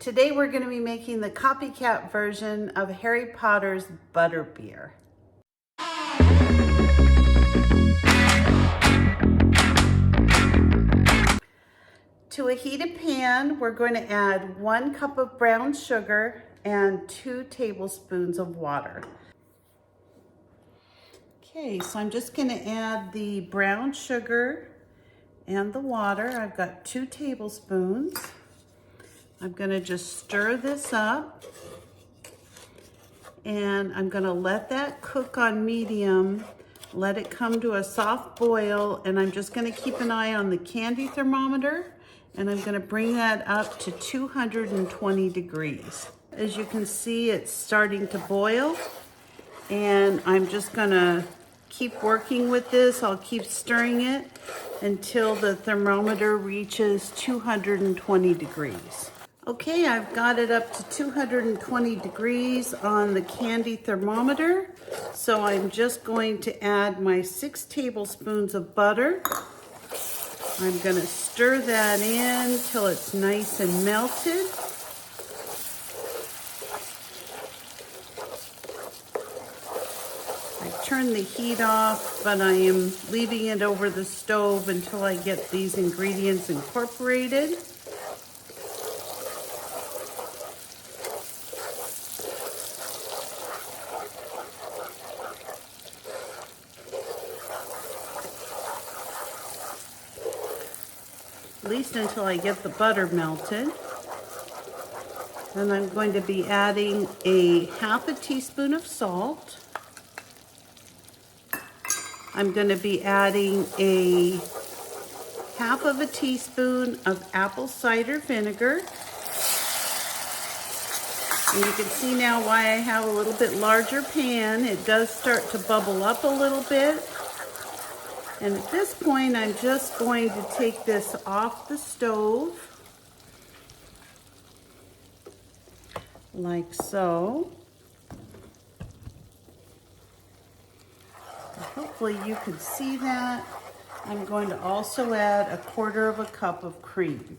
Today we're going to be making the copycat version of Harry Potter's Butterbeer. To a heated pan, we're going to add 1 cup of brown sugar and 2 tablespoons of water. Okay, so I'm just going to add the brown sugar and the water. I've got 2 tablespoons. I'm going to just stir this up, and I'm going to let that cook on medium, let it come to a soft boil, and I'm just going to keep an eye on the candy thermometer, and I'm going to bring that up to 220 degrees. As you can see, it's starting to boil, and I'm just going to keep working with this. I'll keep stirring it until the thermometer reaches 220 degrees. Okay, I've got it up to 220 degrees on the candy thermometer. So I'm just going to add my 6 tablespoons of butter. I'm going to stir that in till it's nice and melted. I turned the heat off, but I am leaving it over the stove until I get these ingredients incorporated. At least until I get the butter melted. Then I'm going to be adding a ½ teaspoon of salt. I'm going to be adding a ½ teaspoon of apple cider vinegar. And you can see now why I have a little bit larger pan. It does start to bubble up a little bit. And at this point, I'm just going to take this off the stove, like so. Hopefully you can see that. I'm going to also add 1/4 cup of cream.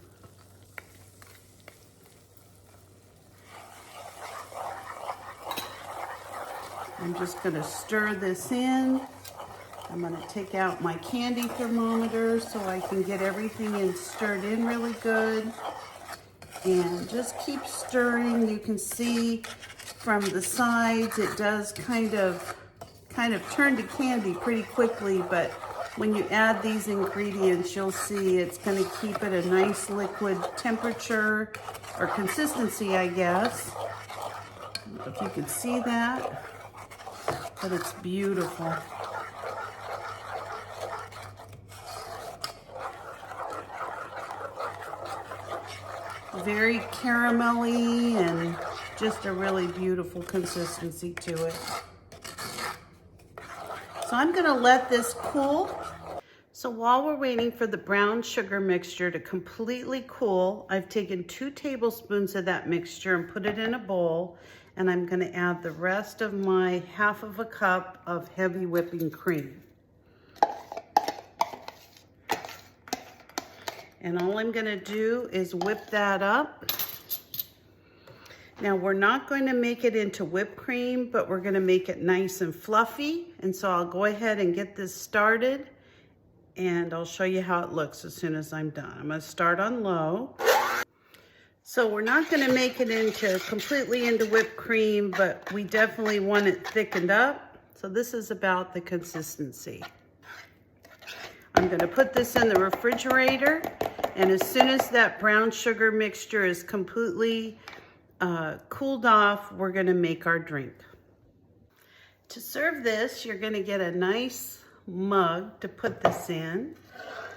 I'm just going to stir this in. I'm going to take out my candy thermometer so I can get everything stirred in really good. And just keep stirring. You can see from the sides it does kind of turn to candy pretty quickly, but when you add these ingredients, you'll see it's going to keep it a nice liquid temperature or consistency, I guess. I don't know if you can see that, but it's beautiful. Very caramelly and just a really beautiful consistency to it. So I'm going to let this cool. So while we're waiting for the brown sugar mixture to completely cool, I've taken 2 tablespoons of that mixture and put it in a bowl, and I'm going to add the rest of my ½ cup of heavy whipping cream. And all I'm going to do is whip that up. Now we're not going to make it into whipped cream, but we're going to make it nice and fluffy. And so I'll go ahead and get this started, and I'll show you how it looks as soon as I'm done. I'm going to start on low. So we're not going to make it completely into whipped cream, but we definitely want it thickened up. So this is about the consistency. I'm going to put this in the refrigerator, and as soon as that brown sugar mixture is completely cooled off, we're going to make our drink. To serve this, you're going to get a nice mug to put this in,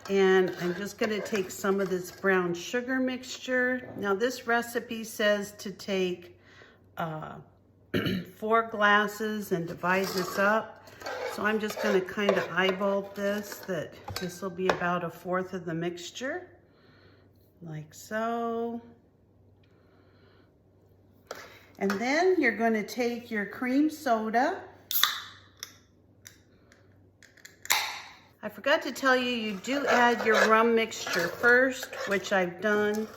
and I'm just going to take some of this brown sugar mixture. Now this recipe says to take 4 glasses and divide this up. So I'm just going to kind of eyeball this, that this will be about 1/4 of the mixture, like so. And then you're going to take your cream soda. I forgot to tell you, you do add your rum mixture first, which I've done.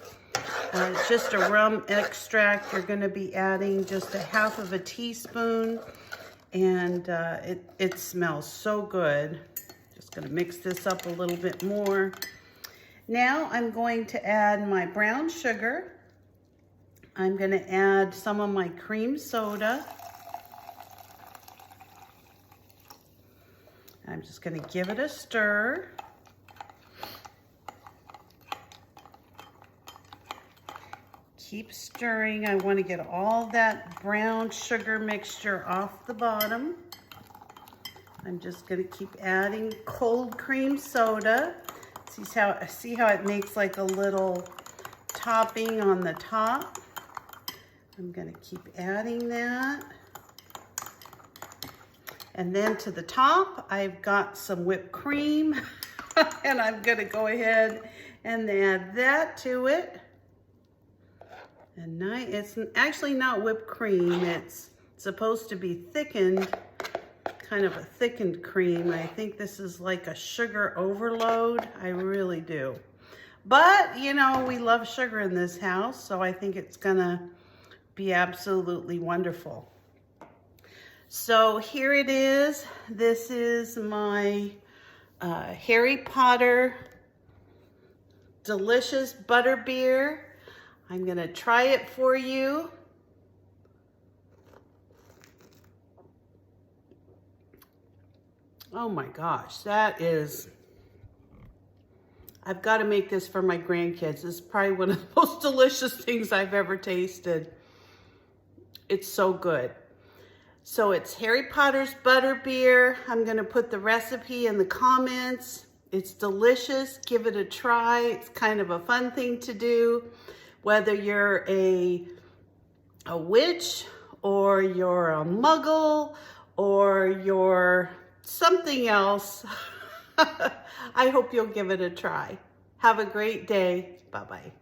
It's just a rum extract. You're going to be adding just a half of a teaspoon, and it smells so good. Just going to mix this up a little bit more. Now I'm going to add my brown sugar. I'm going to add some of my cream soda. I'm just going to give it a stir. Keep stirring. I want to get all that brown sugar mixture off the bottom. I'm just going to keep adding cold cream soda. See how it makes like a little topping on the top? I'm going to keep adding that. And then to the top, I've got some whipped cream. And I'm going to go ahead and add that to it. And it's actually not whipped cream. It's supposed to be thickened, kind of a thickened cream. I think this is like a sugar overload. I really do. But, you know, we love sugar in this house, so I think it's gonna be absolutely wonderful. So here it is. This is my Harry Potter delicious butterbeer. I'm gonna try it for you. Oh my gosh, that is, I've got to make this for my grandkids. This is probably one of the most delicious things I've ever tasted. It's so good. So it's Harry Potter's butterbeer. I'm gonna put the recipe in the comments. It's delicious, give it a try. It's kind of a fun thing to do. Whether you're a witch, or you're a muggle, or you're something else, I hope you'll give it a try. Have a great day. Bye-bye.